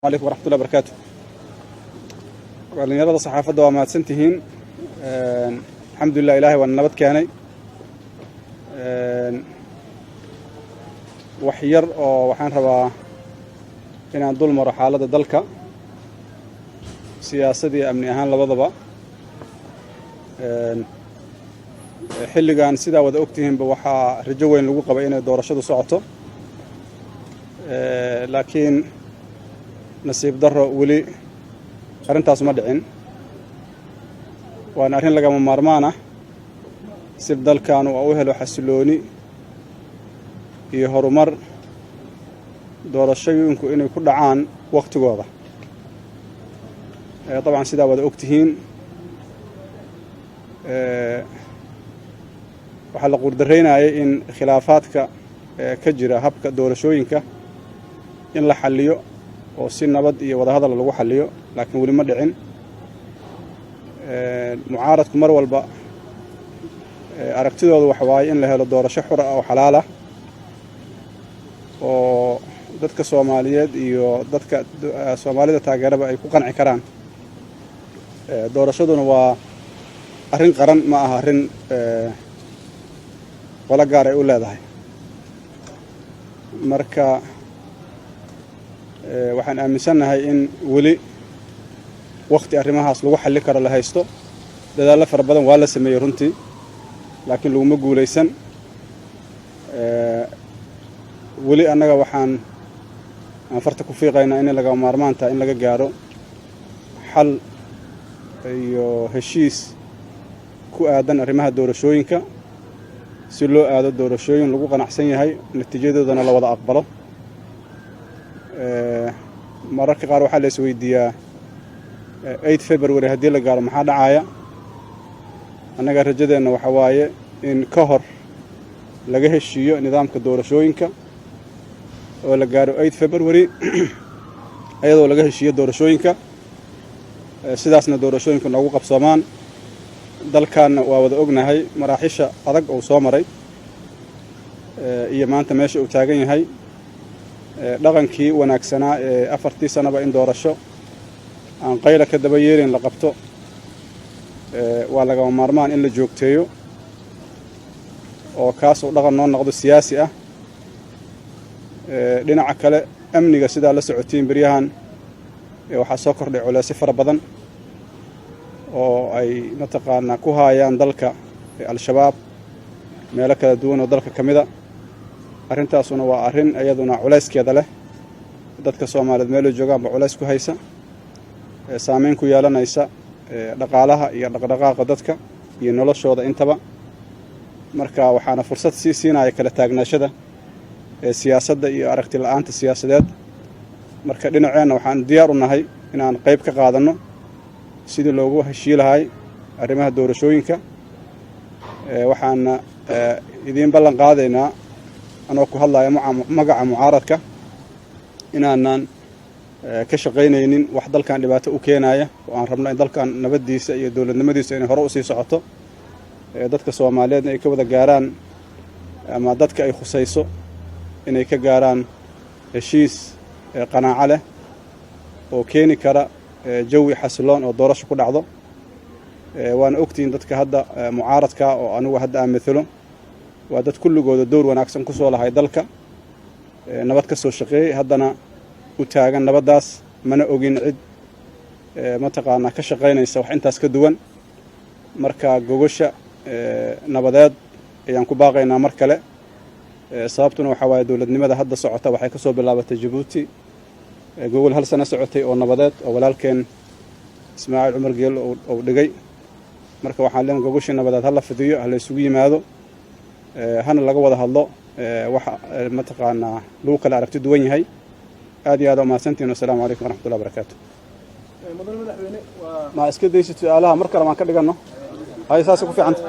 عليكم ورحمة الله وبركاته. dhalinyarada saxaafadda waa mahadsantihiin. Alxamdulilah ilaahay waa nabad keenay. Wax yar oo waxaan rabaa inaan dul maro xaaladda dalka siyaasadii amni ahaan labadaba. Xilligan sidaa wada ogtihiinba waxaa rajo weyn lagu qabay inay doorashadu socoto. Laakiin nasiib darro weli arrintaas ma dhicin. Waana arrin lagama maarmaan ah si dalkan uu u helo xasilooni iyo horumar doorashooyinku inay ku dhacaan waqtigooda. Dabcan sidaa wada ogtihiin waxaa la qurdareynayay in khilaafaadka ka jira habka doorashooyinka in la xalliyo oo si nabad iyo wada hadal lagu xalliyo, laakiin weli ma dhicin. Mucaaradku mar walba aragtidoodu waxa waaye in la helo doorasho xor ah oo xalaal ah oo dadka Soomaaliyeed iyo dadka Soomaalida taageeraba ay ku qanci karaan. Doorashaduna waa arrin qaran, ma aha arrin wala gaar ay u leedahay. Marka waxaan aaminsanahay in weli waqti arrimahaas lagu xalli karo la haysto. Dadaal fara badan waa la sameeyay runtii, laakiin laguma guuleysan. Weli annaga waxaan farta ku fiiqaynaa in laga maarmaan tahay in laga gaaro xal iyo heshiis ku aadan arrimaha doorashooyinka si loo aado doorashooyin lagu qanacsan yahay, natiijadoodana la wada aqbalo. Mararka qaar waxaa la isweydiiyaa 8 February haddii la gaaro maxaa dhacaya. Annaga rajadeenna waxa waaye in ka hor laga heshiiyo nidaamka doorashooyinka oo la gaaro 8 February ayadoo laga heshiiyo doorashooyinka sidaasna doorashooyinku noogu qabsoomaan. Dalkaanna waa wada ognahay maraaxisha adag oo soo maray iyo maanta meesha uu taagan yahay. Dhaqankii wanaagsanaa ee 4 sanaba in doorasho aan qayla ka daba yeelin la qabto waa lagama maarmaan in la joogteeyo oo kaas uu dhaqan noo noqdo siyaasi ah. Dhinaca kale amniga sidaa la socotiin beryahan waxaa soo kordhay culeysyo fara badan oo ay mataqaanaa ku hayaan dalka al-shabaab meelo kala duwan oo dalka ka mida. Arrintaasuna waa arrin iyaduna culeyskeeda leh. Dadka Soomaaliyeed meelo joogaanba culeys ku haysa, saameyn ku yeelanaysa dhaqaalaha iyo dhaqdhaqaaqa dadka iyo noloshooda intaba. Marka waxaana fursad siinaya kala taagnaashada siyaasadda iyo aragti la'aanta siyaasadeed. Marka dhinaceenna waxaan diyaar u nahay inaan qayb ka qaadanno sidii loogu heshii lahay arrimaha doorashooyinka. Waxaana idiin ballan qaadaynaa anoo ku hadlaya magaca mucaaradka inaanan ka shaqaynaynin wax dalkan dhibaato u keenaya oo aan rabno in dalkan nabadiisa iyo dowladnimadiisa inay hore u sii socoto. Dadka Soomaaliyeedna ay ka wada gaaraan ama dadka ay khusayso inay ka gaaraan heshiis qanaaco leh oo keeni kara jawi xasiloon oo doorasho ku dhacdo. Waana ogtihiin dadka hadda mucaaradka oo anigu hadda aan matalo waa dad kulligooda door wanaagsan ku soo lahay dalka, nabad ka soo shaqeeyay, haddana u taagan nabaddaas. Mana ogin cid mataqaanaa ka shaqaynaysa wax intaas ka duwan. Marka gogosha nabadeed ayaan ku baaqaynaa mar kale. Sababtuna waxaa waaye dowladnimada hadda socota waxay ka soo bilaabatay Djibouti, gogol hal sano socotay oo nabadeed oo walaalkeen Ismaaciil Cumar Geel oo dhigay. Marka waxaan leenahay gogoshii nabadeed ha la fidiyo, ha la isugu yimaado, hana laga wada hadlo waxa mataqaanaa lagu kala aragti duwan yahay. aad iyo aad u mahadsantihiin. Assalaamu calaykum waraxmatullahi wabarakaatu. Ma iska daysid su'aalaha mar kale waan ka dhiganno. Hay saas ku fiicanta.